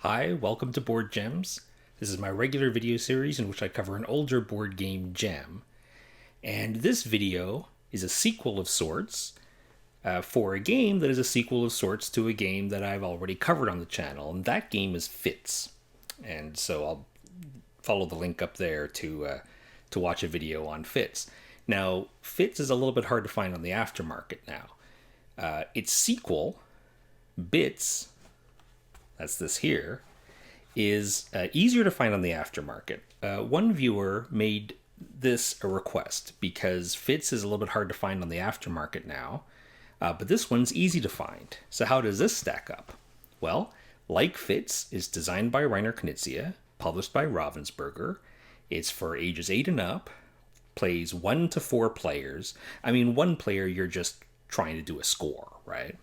Hi, welcome to Board Gems. This is my regular video series in which I cover an older board game gem. And this video is a sequel of sorts for a game that is a sequel of sorts to a game that I've already covered on the channel, and that game is Fits. And so I'll follow the link up there to watch a video on Fits. Now, Fits is a little bit hard to find on the aftermarket now. Its sequel, Bits, that's this here, is easier to find on the aftermarket. One viewer made this a request because Fits is a little bit hard to find on the aftermarket now, but this one's easy to find. So how does this stack up? Well, like Fits, it's designed by Reiner Knizia, published by Ravensburger. It's for ages 8 and up, plays 1 to 4 players. I mean, one player, you're just trying to do a score, right?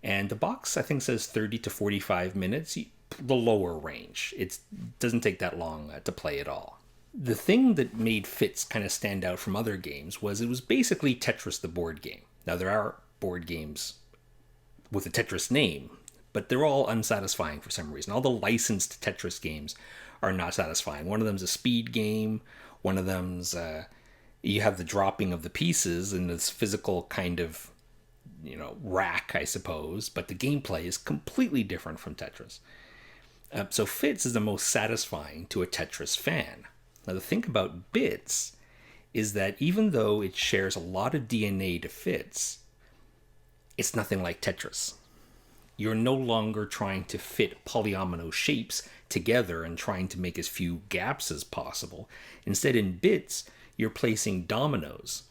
And the box, I think, says 30 to 45 minutes, the lower range. It doesn't take that long to play at all. The thing that made Fits kind of stand out from other games was it was basically Tetris the board game. Now, there are board games with a Tetris name, but they're all unsatisfying for some reason. All the licensed Tetris games are not satisfying. One of them's a speed game. One of them's, you have the dropping of the pieces in this physical kind of rack, I suppose, but the gameplay is completely different from Tetris. So Fits is the most satisfying to a Tetris fan. Now, the thing about Bits is that even though it shares a lot of DNA to Fits, it's nothing like Tetris. You're no longer trying to fit polyomino shapes together and trying to make as few gaps as possible. Instead, in Bits, you're placing dominoes.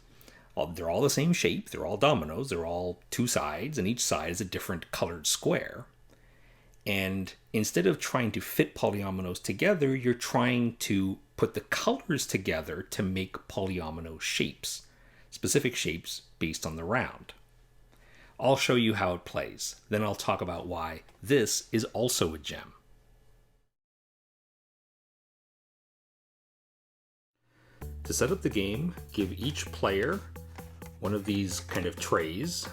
They're all the same shape, they're all dominoes, they're all 2 sides, and each side is a different colored square. And instead of trying to fit polyominoes together, you're trying to put the colors together to make polyomino shapes, specific shapes based on the round. I'll show you how it plays, then I'll talk about why this is also a gem. To set up the game, give each player one of these kind of trays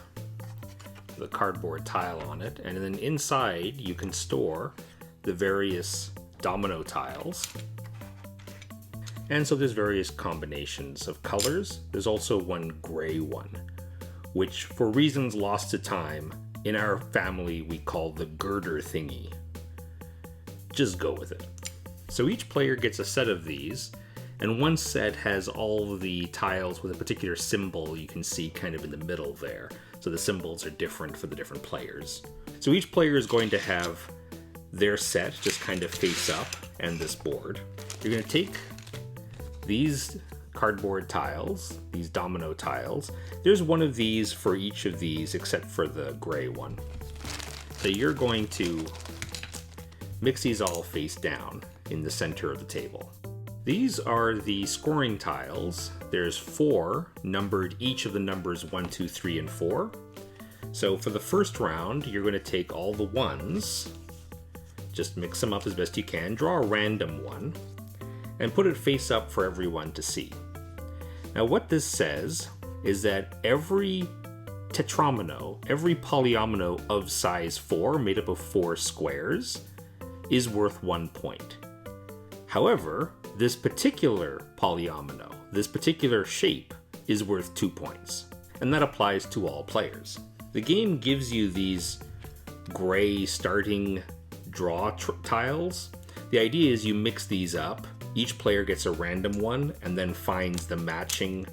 with a cardboard tile on it, and then inside you can store the various domino tiles. And so there's various combinations of colors. There's also one gray one, which for reasons lost to time, in our family we call the girder thingy. Just go with it. So each player gets a set of these, and one set has all the tiles with a particular symbol you can see kind of in the middle there. So the symbols are different for the different players. So each player is going to have their set just kind of face up and this board. You're going to take these cardboard tiles, these domino tiles. There's one of these for each of these except for the gray one. So you're going to mix these all face down in the center of the table. These are the scoring tiles. There's 4 numbered, each of the numbers 1, 2, 3, and 4. So for the first round, you're going to take all the 1s, just mix them up as best you can, draw a random one, and put it face up for everyone to see. Now what this says is that every tetromino, every polyomino of size 4, made up of 4 squares, is worth 1 point. However, this particular polyomino, this particular shape, is worth 2 points, and that applies to all players. The game gives you these gray starting draw tiles. The idea is you mix these up, each player gets a random one, and then finds the matching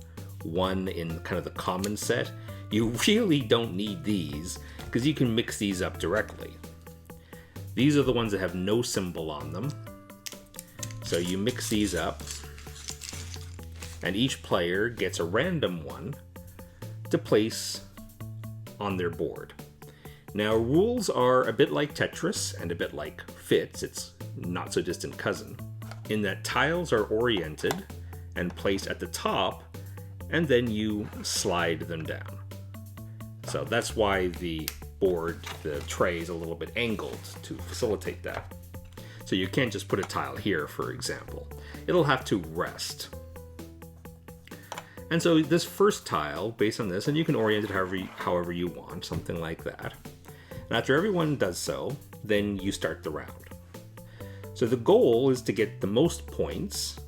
one in kind of the common set. You really don't need these, because you can mix these up directly. These are the ones that have no symbol on them. So you mix these up, and each player gets a random one to place on their board. Now, rules are a bit like Tetris and a bit like Fits, its not so distant cousin, in that tiles are oriented and placed at the top, and then you slide them down. So that's why the board, the tray, is a little bit angled to facilitate that. So you can't just put a tile here, for example. It'll have to rest. And so this first tile, based on this, and you can orient it however you want, something like that. And after everyone does so, then you start the round. So the goal is to get the most points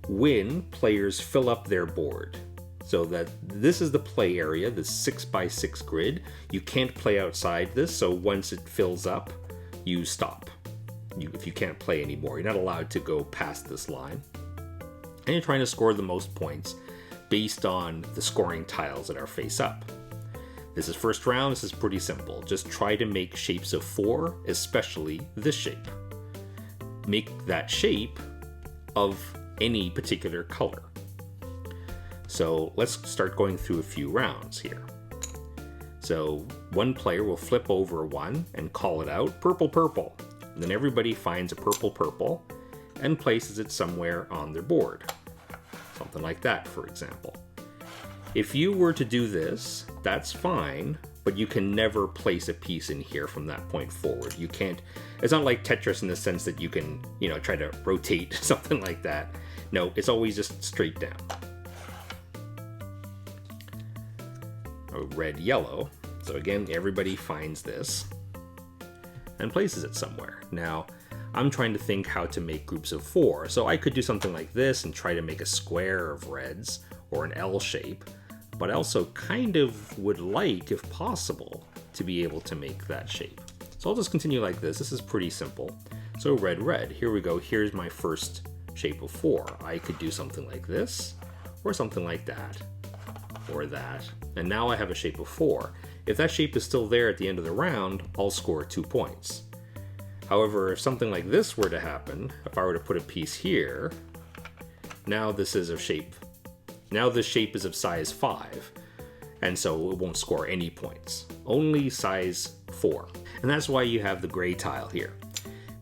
when players fill up their board. So that this is the play area, the 6x6 grid. You can't play outside this, so once it fills up, you stop. If you can't play anymore, you're not allowed to go past this line. And you're trying to score the most points based on the scoring tiles that are face up. This is first round, this is pretty simple. Just try to make shapes of 4, especially this shape. Make that shape of any particular color. So let's start going through a few rounds here. So one player will flip over one and call it out, purple, purple. And then everybody finds a purple, purple and places it somewhere on their board. Something like that, for example. If you were to do this, that's fine, but you can never place a piece in here from that point forward. You can't, it's not like Tetris in the sense that you can, try to rotate something like that. No, it's always just straight down. Red, yellow. So again, everybody finds this and places it somewhere. Now, I'm trying to think how to make groups of 4. So I could do something like this and try to make a square of reds or an L shape, but I also kind of would like, if possible, to be able to make that shape. So I'll just continue like this. This is pretty simple. So red, red, here we go. Here's my first shape of 4. I could do something like this or something like that or that. And now I have a shape of 4. If that shape is still there at the end of the round, I'll score 2 points. However, if something like this were to happen, if I were to put a piece here, now this is of shape. Now this shape is of size 5, and so it won't score any points. Only size 4. And that's why you have the gray tile here.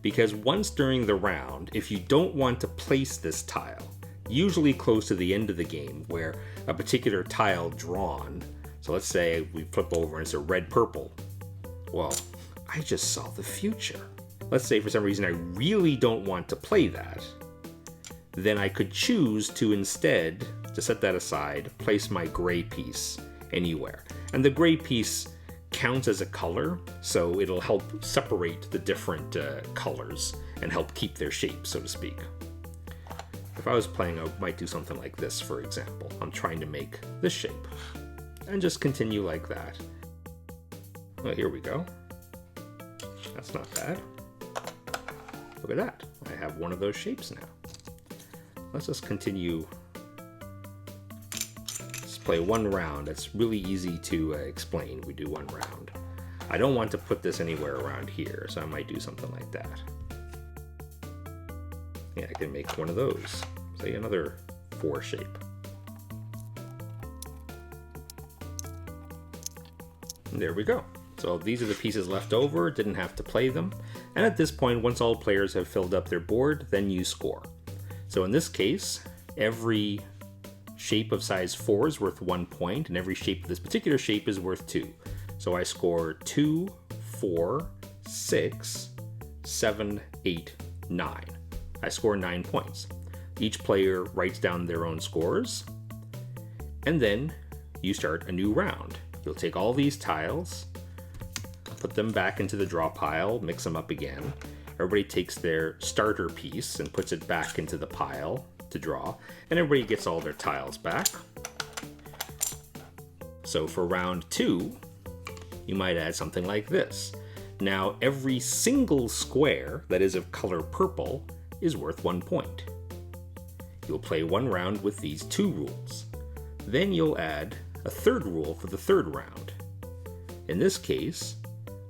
Because once during the round, if you don't want to place this tile, usually close to the end of the game where a particular tile drawn, so let's say we flip over and it's a red purple. Well, I just saw the future. Let's say for some reason I really don't want to play that. Then I could choose to instead, to set that aside, place my gray piece anywhere. And the gray piece counts as a color, so it'll help separate the different colors and help keep their shape, so to speak. If I was playing, I might do something like this, for example. I'm trying to make this shape. And just continue like that. Well, here we go. That's not bad. Look at that. I have one of those shapes now. Let's just continue. Let's play one round. It's really easy to explain. We do one round. I don't want to put this anywhere around here, so I might do something like that. Yeah, I can make one of those. Say another 4 shape. And there we go. So these are the pieces left over, didn't have to play them. And at this point, once all players have filled up their board, then you score. So in this case, every shape of size 4 is worth 1 point, and every shape of this particular shape is worth 2. So I score 2, 4, 6, 7, 8, 9. I score 9 points. Each player writes down their own scores, and then you start a new round. You'll take all these tiles, put them back into the draw pile, mix them up again. Everybody takes their starter piece and puts it back into the pile to draw, and everybody gets all their tiles back. So for round 2, you might add something like this. Now every single square that is of color purple is worth 1 point. You'll play one round with these 2 rules. Then you'll add a third rule for the third round. In this case,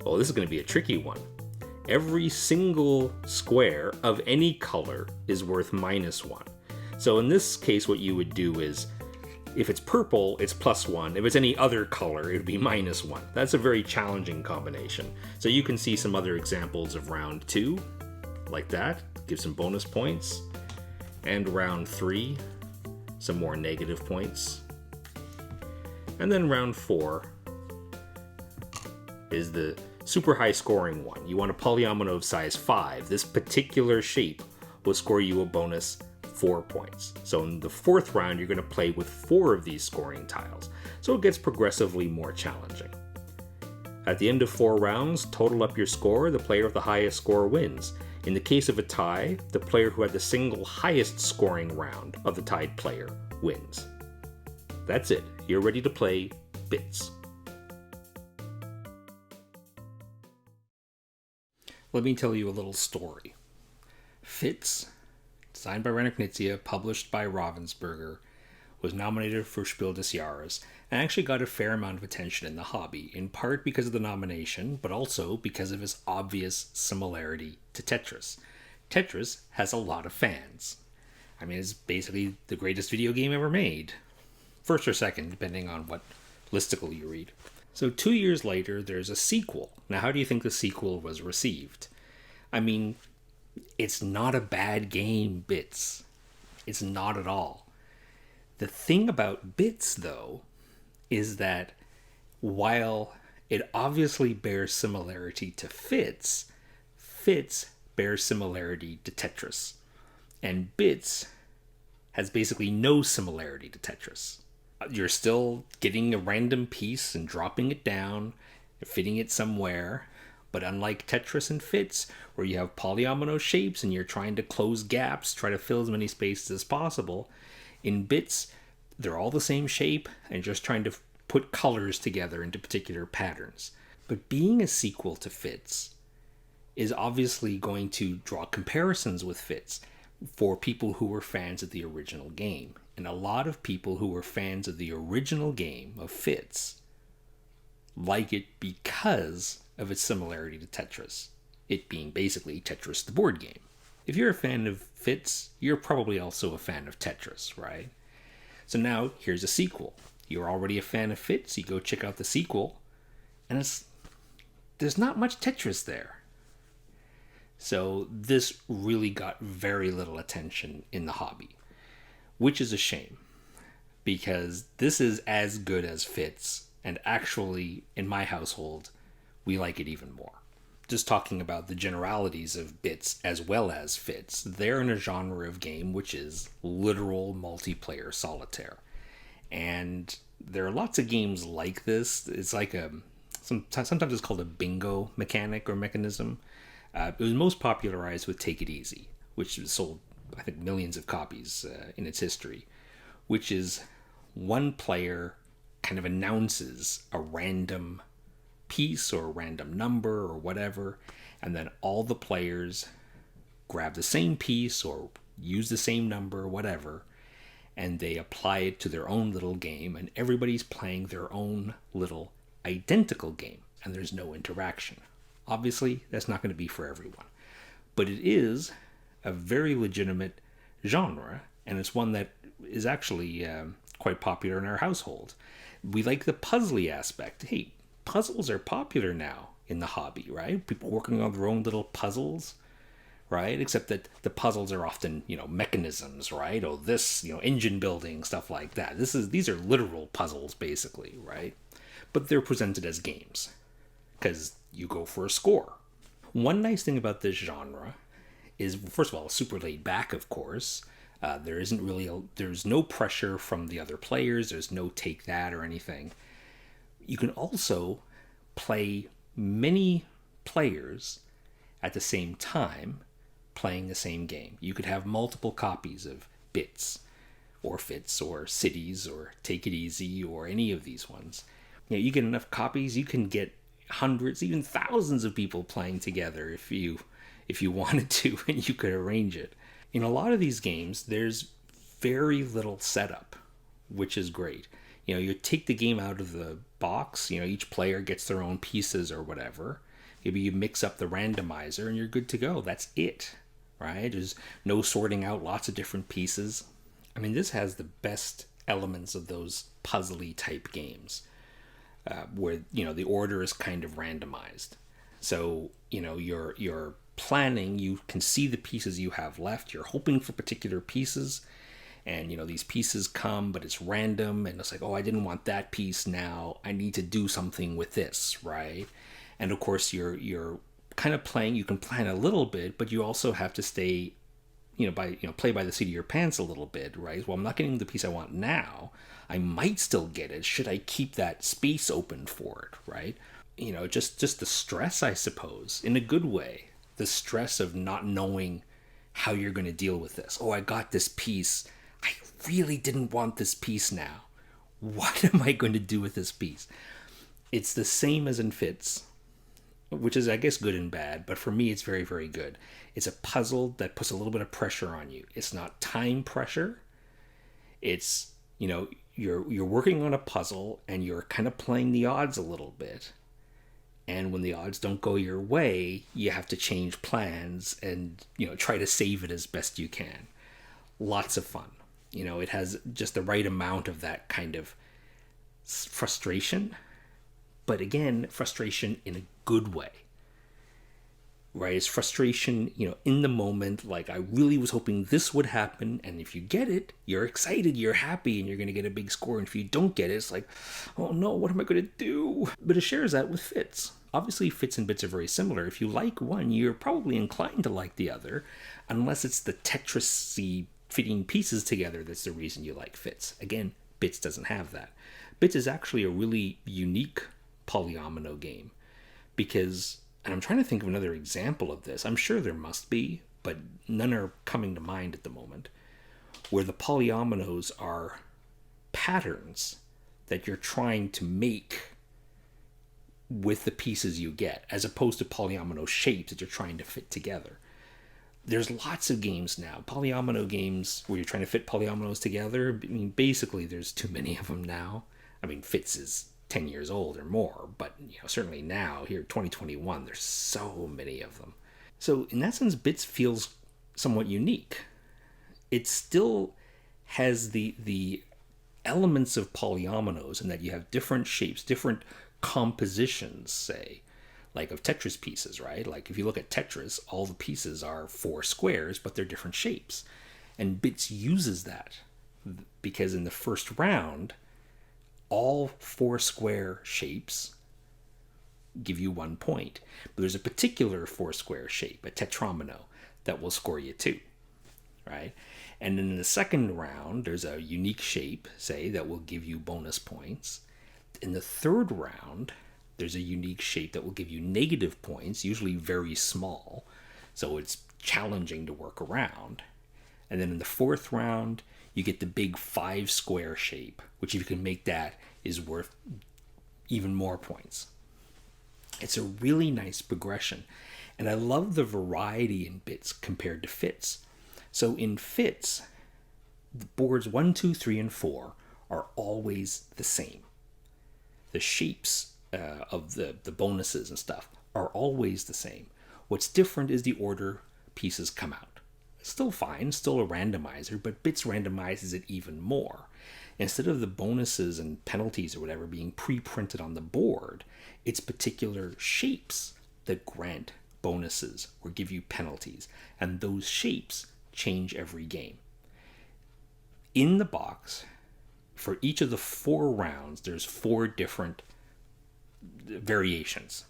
well, this is going to be a tricky one. Every single square of any color is worth -1. So in this case, what you would do is, if it's purple, it's +1. If it's any other color, it would be -1. That's a very challenging combination. So you can see some other examples of round 2, like that, give some bonus points. And round 3, some more negative points. And then round 4 is the super high scoring one. You want a polyomino of size 5. This particular shape will score you a bonus 4 points. So in the 4th round, you're going to play with 4 of these scoring tiles. So it gets progressively more challenging. At the end of 4 rounds, total up your score, the player with the highest score wins. In the case of a tie, the player who had the single highest scoring round of the tied player wins. That's it. You're ready to play Bits. Let me tell you a little story. Fits, designed by Reiner Knizia, published by Ravensburger, was nominated for Spiel des Jahres and actually got a fair amount of attention in the hobby, in part because of the nomination, but also because of its obvious similarity to Tetris. Tetris has a lot of fans. I mean, it's basically the greatest video game ever made. First or second, depending on what listicle you read. So 2 years later, there's a sequel. Now, how do you think the sequel was received? I mean, it's not a bad game, Bits. It's not at all. The thing about Bits, though, is that while it obviously bears similarity to Fits bears similarity to Tetris. And Bits has basically no similarity to Tetris. You're still getting a random piece and dropping it down, fitting it somewhere. But unlike Tetris and Fits, where you have polyomino shapes and you're trying to close gaps, try to fill as many spaces as possible, in Bits, they're all the same shape and just trying to put colors together into particular patterns. But being a sequel to Fits is obviously going to draw comparisons with Fits for people who were fans of the original game. And a lot of people who were fans of the original game of Fits like it because of its similarity to Tetris, it being basically Tetris the board game. If you're a fan of Fits, you're probably also a fan of Tetris, right? So now here's a sequel. You're already a fan of Fits, you go check out the sequel, and there's not much Tetris there. So this really got very little attention in the hobby, which is a shame, because this is as good as Fits, and actually, in my household, we like it even more. Just talking about the generalities of Bits as well as Fits, they're in a genre of game which is literal multiplayer solitaire. And there are lots of games like this. It's like sometimes it's called a bingo mechanic or mechanism. It was most popularized with Take It Easy, which sold, I think, millions of copies in its history, which is one player kind of announces a random piece or a random number or whatever, and then all the players grab the same piece or use the same number or whatever, and they apply it to their own little game, and everybody's playing their own little identical game, and there's no interaction. Obviously, that's not going to be for everyone, but it is a very legitimate genre, and it's one that is actually quite popular in our household. We like the puzzly aspect. Hey, puzzles are popular now in the hobby, right? People working on their own little puzzles, right? Except that the puzzles are often, mechanisms, right? Oh, this, engine building, stuff like that. These are literal puzzles, basically, right? But they're presented as games, because you go for a score. One nice thing about this genre is, first of all, super laid back, of course. There's no pressure from the other players. There's no take that or anything. You can also play many players at the same time playing the same game. You could have multiple copies of Bits or Fits or Cities or Take It Easy or any of these ones. You get enough copies, you can get hundreds, even thousands of people playing together if you wanted to, and you could arrange it. In a lot of these games, there's very little setup, which is great. You take the game out of the box, each player gets their own pieces or whatever. Maybe you mix up the randomizer and you're good to go. That's it, right? There's no sorting out lots of different pieces. I mean, this has the best elements of those puzzly type games, where, the order is kind of randomized. So, you're planning, you can see the pieces you have left. You're hoping for particular pieces. And, these pieces come, but it's random. And it's like, oh, I didn't want that piece now. I need to do something with this, right? And, of course, you're kind of playing. You can plan a little bit, but you also have to stay, play by the seat of your pants a little bit, right? Well, I'm not getting the piece I want now. I might still get it. Should I keep that space open for it, right? just the stress, I suppose, in a good way. The stress of not knowing how you're going to deal with this. Oh, I got this piece. I really didn't want this piece now. What am I going to do with this piece? It's the same as in Fits, which is, I guess, good and bad, but for me, it's very, very good. It's a puzzle that puts a little bit of pressure on you. It's not time pressure. It's, you're working on a puzzle and you're kind of playing the odds a little bit. And when the odds don't go your way, you have to change plans and, try to save it as best you can. Lots of fun. It has just the right amount of that kind of frustration. But again, frustration in a good way. Right? It's frustration, in the moment, like I really was hoping this would happen. And if you get it, you're excited, you're happy, and you're going to get a big score. And if you don't get it, it's like, oh no, what am I going to do? But it shares that with Fits. Obviously, Fits and Bits are very similar. If you like one, you're probably inclined to like the other, unless it's the Tetris-y fitting pieces together that's the reason you like Fits. Again, Bits doesn't have that. Bits is actually a really unique polyomino game because, and I'm trying to think of another example of this. I'm sure there must be, but none are coming to mind at the moment, where the polyominoes are patterns that you're trying to make with the pieces you get, as opposed to polyomino shapes that you're trying to fit together. There's lots of games now, polyomino games, where you're trying to fit polyominoes together. I mean, basically, there's too many of them now. I mean, Fits is 10 years old or more, but certainly now, here, 2021, there's so many of them. So in that sense, Bits feels somewhat unique. It still has the elements of polyominoes in that you have different shapes, different compositions, say, like of Tetris pieces, right? Like if you look at Tetris, all the pieces are 4 squares, but they're different shapes. And Bits uses that because in the first round, all 4 square shapes give you 1 point. But there's a particular 4 square shape, a tetromino, that will score you 2, right? And then in the second round, there's a unique shape, say, that will give you bonus points. In the third round, there's a unique shape that will give you negative points, usually very small, so it's challenging to work around. And then in the fourth round, you get the big 5 square shape, which if you can make that is worth even more points. It's a really nice progression. And I love the variety in Bits compared to Fits. So in Fits, the boards 1, 2, 3, and 4 are always the same. The shapes of the bonuses and stuff are always the same. What's different is the order pieces come out. Still fine, still a randomizer, but Bits randomizes it even more. Instead of the bonuses and penalties or whatever being pre-printed on the board, it's particular shapes that grant bonuses or give you penalties, and those shapes change every game. In the box, for each of the 4 rounds, there's 4 different variations.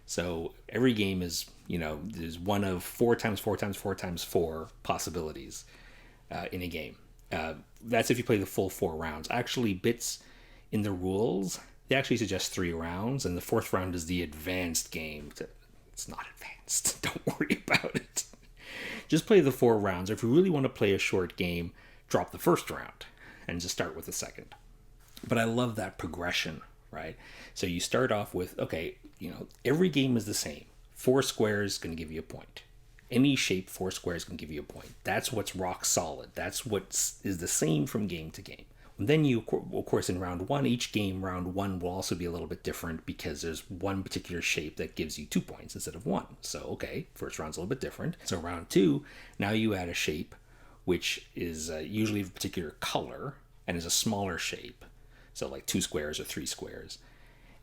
So every game is, there's one of 4 times 4 times 4 times 4 possibilities in a game. That's if you play the full 4 rounds. Actually, Bits in the rules, they actually suggest 3 rounds, and the 4th round is the advanced game. It's not advanced. Don't worry about it. Just play the 4 rounds. If you really want to play a short game, drop the first round and just start with the second. But I love that progression, right? So you start off with, okay, every game is the same. 4 squares is going to give you a point. Any shape, 4 squares can give you a point. That's what's rock solid. That's what is the same from game to game. And then you, of course, in round 1, each game, round 1 will also be a little bit different because there's one particular shape that gives you 2 points instead of 1. So, okay, first round's a little bit different. So round 2, now you add a shape, which is usually of a particular color and is a smaller shape. So like 2 squares or 3 squares.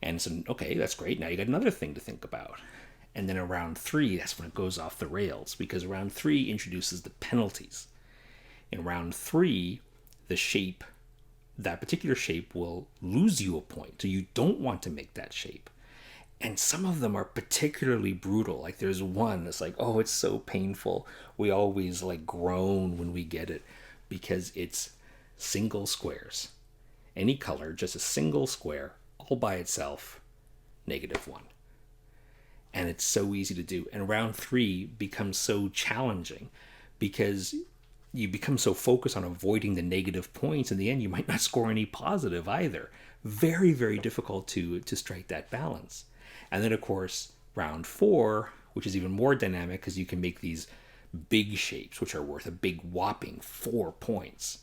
And so, okay, that's great. Now you got another thing to think about. And then in round 3, that's when it goes off the rails, because round 3 introduces the penalties. In round 3, the shape, that particular shape will lose you a point. So you don't want to make that shape. And some of them are particularly brutal. Like there's one that's like, oh, it's so painful. We always like groan when we get it because it's single squares. Any color, just a single square all by itself. -1. And it's so easy to do. And round 3 becomes so challenging because you become so focused on avoiding the negative points. In the end, you might not score any positive either. Very, very difficult to strike that balance. And then, of course, round 4, which is even more dynamic because you can make these big shapes, which are worth a big whopping 4 points.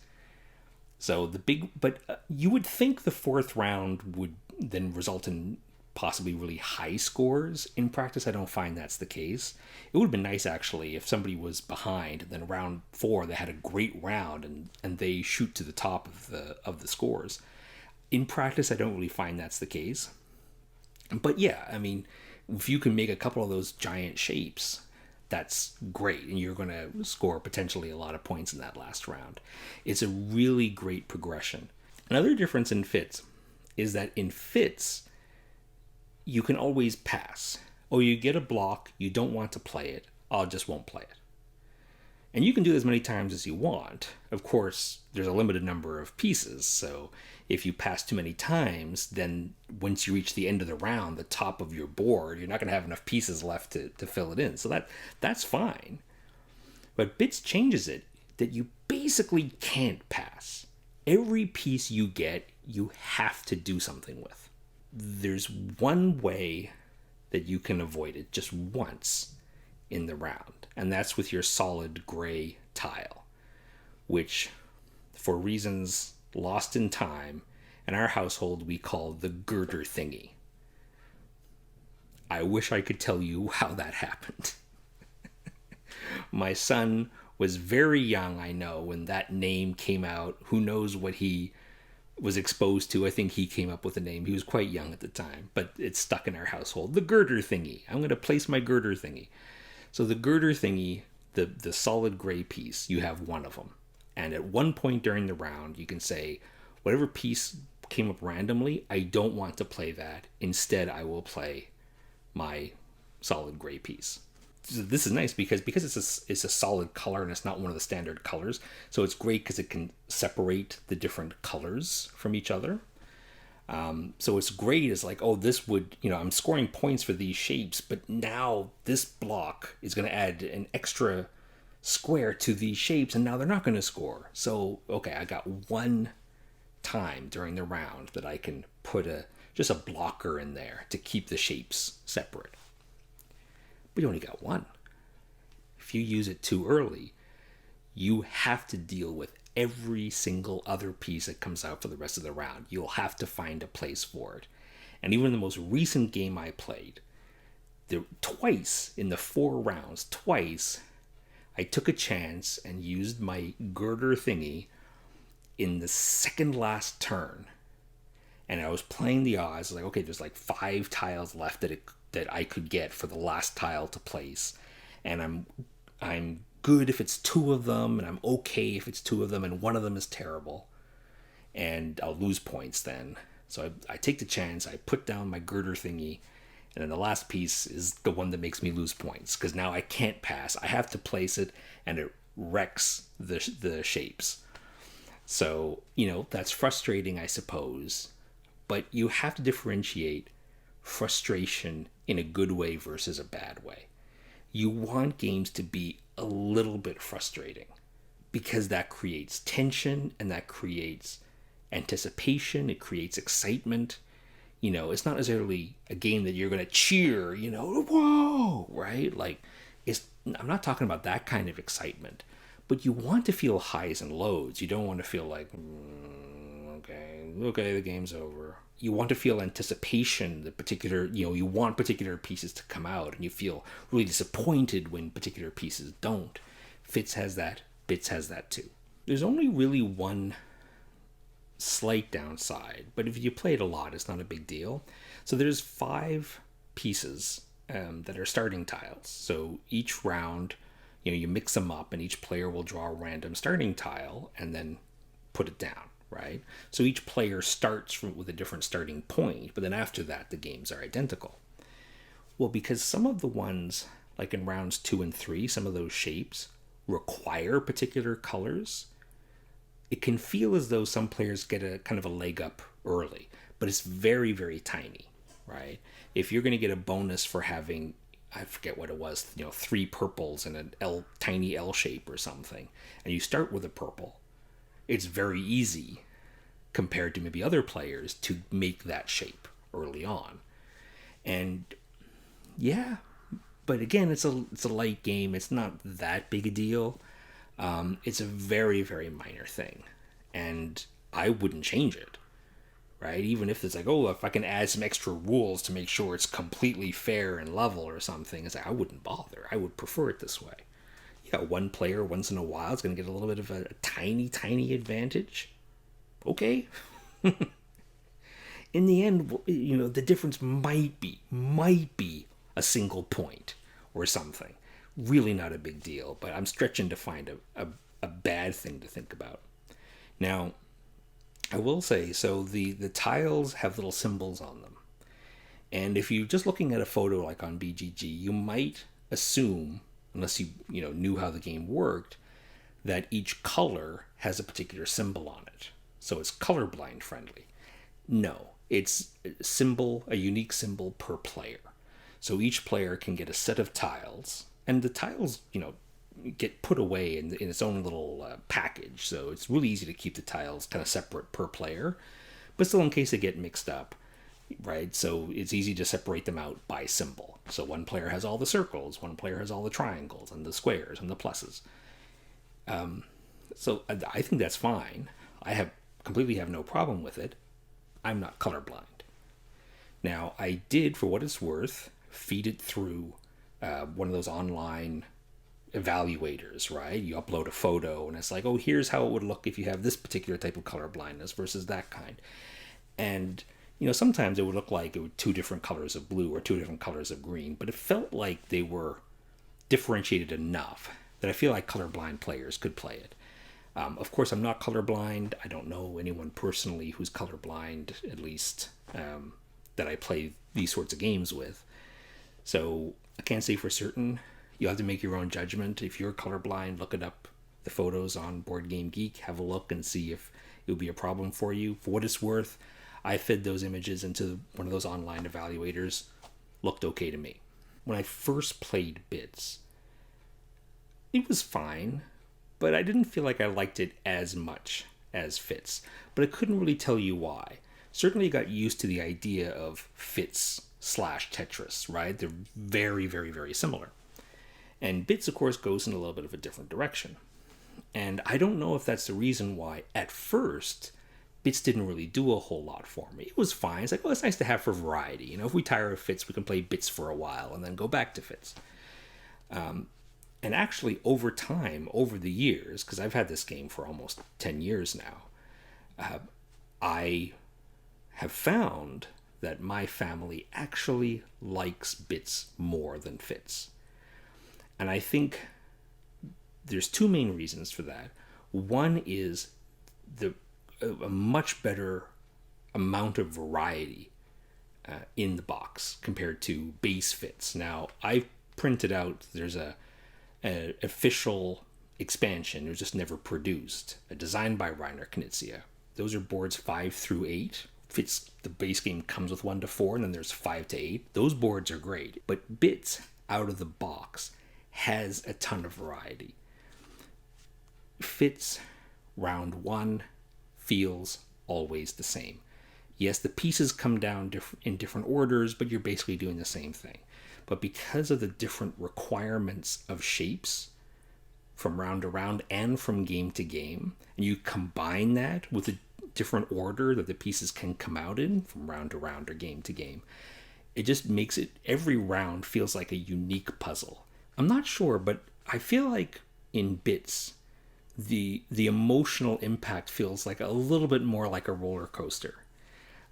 So you would think the 4th round would then result in possibly really high scores. In practice, I don't find that's the case. It would have been nice, actually, if somebody was behind and then round 4 they had a great round and they shoot to the top of the scores. In practice, I don't really find that's the case. But yeah, I mean, if you can make a couple of those giant shapes, that's great, and you're going to score potentially a lot of points in that last round. It's a really great progression. Another difference in fits is that in fits, you can always pass. Or you get a block, you don't want to play it, I just won't play it. And you can do this as many times as you want. Of course, there's a limited number of pieces, so if you pass too many times, then once you reach the end of the round, the top of your board, you're not going to have enough pieces left to fill it in. So that's fine. But Bits changes it that you basically can't pass. Every piece you get, you have to do something with. There's one way that you can avoid it just once in the round, and that's with your solid gray tile, which, for reasons lost in time, in our household we call the girder thingy. I wish I could tell you how that happened. My son was very young, I know, when that name came out. Who knows what he was exposed to. I think he came up with the name. He was quite young at the time, but it's stuck in our household. The girder thingy. I'm going to place my girder thingy. So the girder thingy, the solid gray piece, you have one of them. And at one point during the round, you can say, whatever piece came up randomly, I don't want to play that. Instead, I will play my solid gray piece. So this is nice because it's a solid color and it's not one of the standard colors. So it's great because it can separate the different colors from each other. So it's great. It's like, oh, this would, I'm scoring points for these shapes, but now this block is going to add an extra square to these shapes, and now they're not going to score. So, okay, I got one time during the round that I can put just a blocker in there to keep the shapes separate. But you only got one. If you use it too early, you have to deal with every single other piece that comes out for the rest of the round. You'll have to find a place for it. And even in the most recent game I played, twice in the 4 rounds, I took a chance and used my girder thingy in the second last turn. And I was playing the odds, like, okay, there's like 5 tiles left that I could get for the last tile to place. And I'm good if it's 2 of them, and I'm okay if it's 2 of them, and one of them is terrible. And I'll lose points then. So I take the chance, I put down my girder thingy, and then the last piece is the one that makes me lose points, because now I can't pass. I have to place it, and it wrecks the shapes. So, that's frustrating, I suppose. But you have to differentiate frustration in a good way versus a bad way. You want games to be a little bit frustrating because that creates tension and that creates anticipation. It creates excitement. It's not necessarily a game that you're going to cheer, whoa, right? Like, I'm not talking about that kind of excitement, but you want to feel highs and lows. You don't want to feel like, okay, the game's over. You want to feel anticipation, you want particular pieces to come out, and you feel really disappointed when particular pieces don't. Fits has that, Bits has that too. There's only really one slight downside, but if you play it a lot, it's not a big deal. So there's 5 pieces that are starting tiles. So each round, you mix them up, and each player will draw a random starting tile and then put it down. Right? So each player starts with a different starting point, but then after that, the games are identical. Well, because some of the ones, like in rounds 2 and 3, some of those shapes require particular colors, it can feel as though some players get a kind of a leg up early, but it's very, very tiny. right? If you're going to get a bonus for having, I forget what it was, 3 purples in an tiny L shape or something, and you start with a purple, it's very easy compared to maybe other players to make that shape early on. And yeah, but again, it's a light game. It's not that big a deal. It's a very, very minor thing, and I wouldn't change it, right? Even if it's like, oh, if I can add some extra rules to make sure it's completely fair and level or something, it's like, I wouldn't bother. I would prefer it this way. Yeah, one player once in a while is going to get a little bit of a tiny, tiny advantage. Okay. In the end, the difference might be a single point or something. Really not a big deal, but I'm stretching to find a bad thing to think about. Now, I will say, so the tiles have little symbols on them. And if you're just looking at a photo like on BGG, you might assume, unless you knew how the game worked, that each color has a particular symbol on it. So it's colorblind friendly. No, it's a unique symbol per player. So each player can get a set of tiles, and the tiles, get put away in its own little package. So it's really easy to keep the tiles kind of separate per player, but still in case they get mixed up, right? So it's easy to separate them out by symbol. So one player has all the circles, one player has all the triangles and the squares and the pluses. So I think that's fine. I completely have no problem with it. I'm not colorblind. Now, I did, for what it's worth, feed it through one of those online evaluators, right? You upload a photo and it's like, oh, here's how it would look if you have this particular type of color blindness versus that kind. And, sometimes it would look like it were 2 different colors of blue or 2 different colors of green, but it felt like they were differentiated enough that I feel like colorblind players could play it. Of course, I'm not colorblind. I don't know anyone personally who's colorblind, at least that I play these sorts of games with. So I can't say for certain. You'll have to make your own judgment. If you're colorblind, look it up, the photos on Board Game Geek, have a look and see if it will be a problem for you. For what it's worth, I fed those images into one of those online evaluators. Looked okay to me. When I first played Bits, it was fine, but I didn't feel like I liked it as much as Fits. But I couldn't really tell you why. Certainly got used to the idea of Fits/Tetris, right? They're very, very, very similar. And Bits, of course, goes in a little bit of a different direction. And I don't know if that's the reason why, at first, Bits didn't really do a whole lot for me. It was fine. It's like, oh, it's nice to have for variety. If we tire of Fits, we can play Bits for a while and then go back to Fits. And actually, over time, over the years, because I've had this game for almost 10 years now, I have found that my family actually likes Bits more than Fits. And I think there's 2 main reasons for that. One is a much better amount of variety in the box compared to base Fits. Now, I printed out, there's an official expansion. It was just never produced. Designed by Reiner Knizia. Those are boards 5 through 8. Fits, the base game comes with 1 to 4, and then there's 5 to 8. Those boards are great. But Bits, out of the box, has a ton of variety. Fits round 1 feels always the same. Yes, the pieces come down in different orders, but you're basically doing the same thing. But because of the different requirements of shapes from round to round and from game to game, and you combine that with a different order that the pieces can come out in from round to round or game to game, it just makes it, every round feels like a unique puzzle. I'm not sure, but I feel like in Bits, the emotional impact feels like a little bit more like a roller coaster.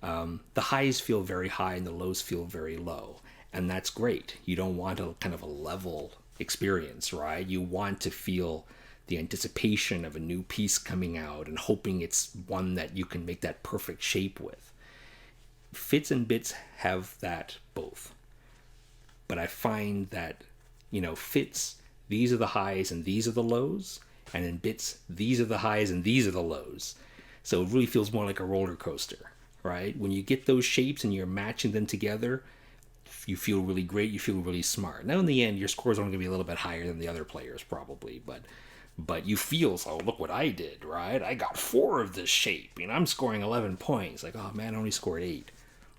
The highs feel very high and the lows feel very low. And that's great. You don't want a kind of a level experience, right? You want to feel the anticipation of a new piece coming out and hoping it's one that you can make that perfect shape with. Fits and Bits have that both. But I find that, Fits, these are the highs and these are the lows. And in Bits, these are the highs and these are the lows. So it really feels more like a roller coaster. right? When you get those shapes and you're matching them together, you feel really great, you feel really smart. Now in the end, your score's only going to be a little bit higher than the other players probably, but you feel, so look what I did, right? I got 4 of this shape, and I'm scoring 11 points. Like, oh man, I only scored 8.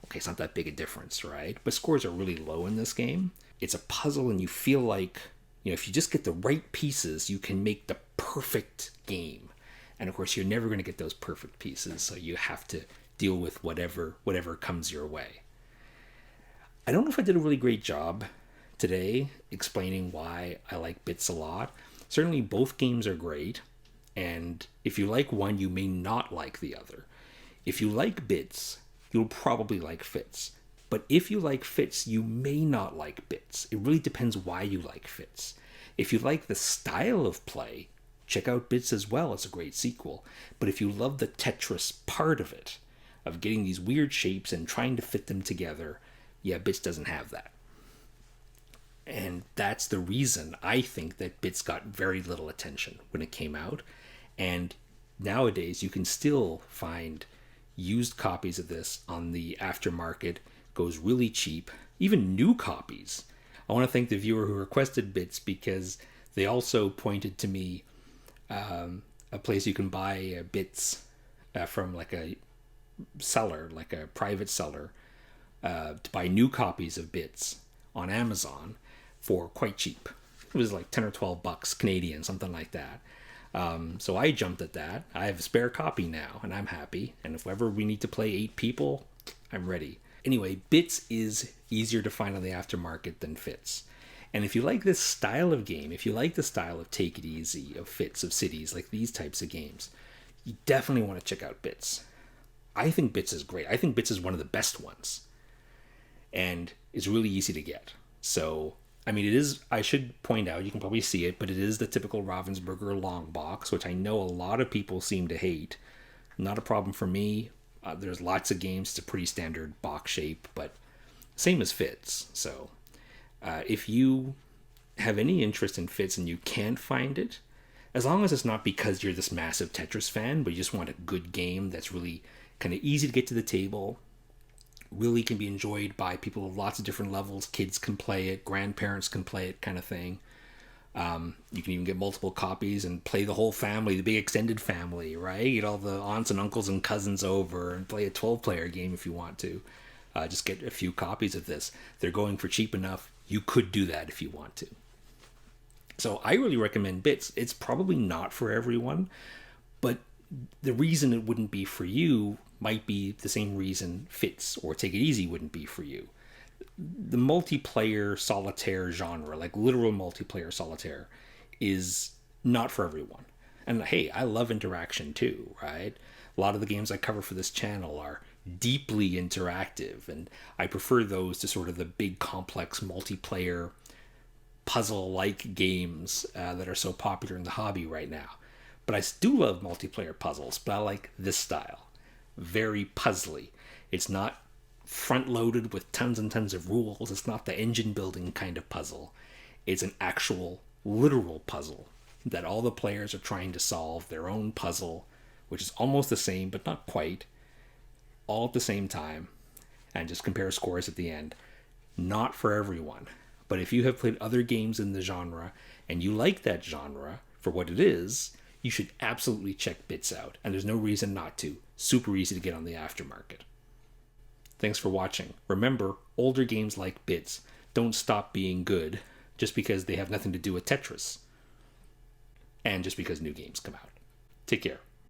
Okay, it's not that big a difference, right? But scores are really low in this game. It's a puzzle, and you feel like, if you just get the right pieces, you can make the perfect game. And of course, you're never going to get those perfect pieces, so you have to deal with whatever comes your way. I don't know if I did a really great job today explaining why I like bits a lot. Certainly both games are great, and if you like one, you may not like the other. If you like bits, you'll probably like fits. But if you like fits, you may not like bits. It really depends why you like fits. If you like the style of play, check out bits as well. It's a great sequel. But if you love the Tetris part of it, of getting these weird shapes and trying to fit them together, yeah, bits doesn't have that. And that's the reason I think that bits got very little attention when it came out. And nowadays you can still find used copies of this on the aftermarket. Goes really cheap. Even new copies. I want to thank the viewer who requested bits, because they also pointed to me a place you can buy bits from, like a seller, like a private seller, to buy new copies of bits on Amazon for quite cheap. It was like 10 or 12 bucks Canadian, something like that. So I jumped at that. I have a spare copy now, and I'm happy. And if ever we need to play 8 people, I'm ready. Anyway, bits is easier to find on the aftermarket than fits. And if you like this style of game, if you like the style of Take It Easy, of fits, of cities, like these types of games, you definitely want to check out bits. I think bits is great. I think bits is one of the best ones. And it's really easy to get. So, I mean, it is, I should point out, you can probably see it, but it is the typical Ravensburger long box, which I know a lot of people seem to hate. Not a problem for me. There's lots of games. It's a pretty standard box shape, but same as fits. So if you have any interest in fits and you can't find it, as long as it's not because you're this massive Tetris fan, but you just want a good game that's really kind of easy to get to the table, really can be enjoyed by people of lots of different levels. Kids can play it, grandparents can play it, kind of thing. You can even get multiple copies and play the whole family, the big extended family, right? Get all the aunts and uncles and cousins over and play a 12-player game if you want to. Just get a few copies of this. They're going for cheap enough. You could do that if you want to. So I really recommend bits. It's probably not for everyone, but the reason it wouldn't be for you might be the same reason fits or Take It Easy wouldn't be for you. The multiplayer solitaire genre, like literal multiplayer solitaire, is not for everyone. And hey, I love interaction too, right? A lot of the games I cover for this channel are deeply interactive, and I prefer those to sort of the big complex multiplayer puzzle-like games that are so popular in the hobby right now. But I do love multiplayer puzzles, but I like this style. Very puzzly. It's not front-loaded with tons and tons of rules. It's not the engine-building kind of puzzle. It's an actual, literal puzzle that all the players are trying to solve, their own puzzle, which is almost the same, but not quite, all at the same time, and just compare scores at the end. Not for everyone. But if you have played other games in the genre, and you like that genre for what it is, you should absolutely check bits out, and there's no reason not to. Super easy to get on the aftermarket. Thanks for watching. Remember, older games like bits don't stop being good just because they have nothing to do with Tetris, and just because new games come out. Take care.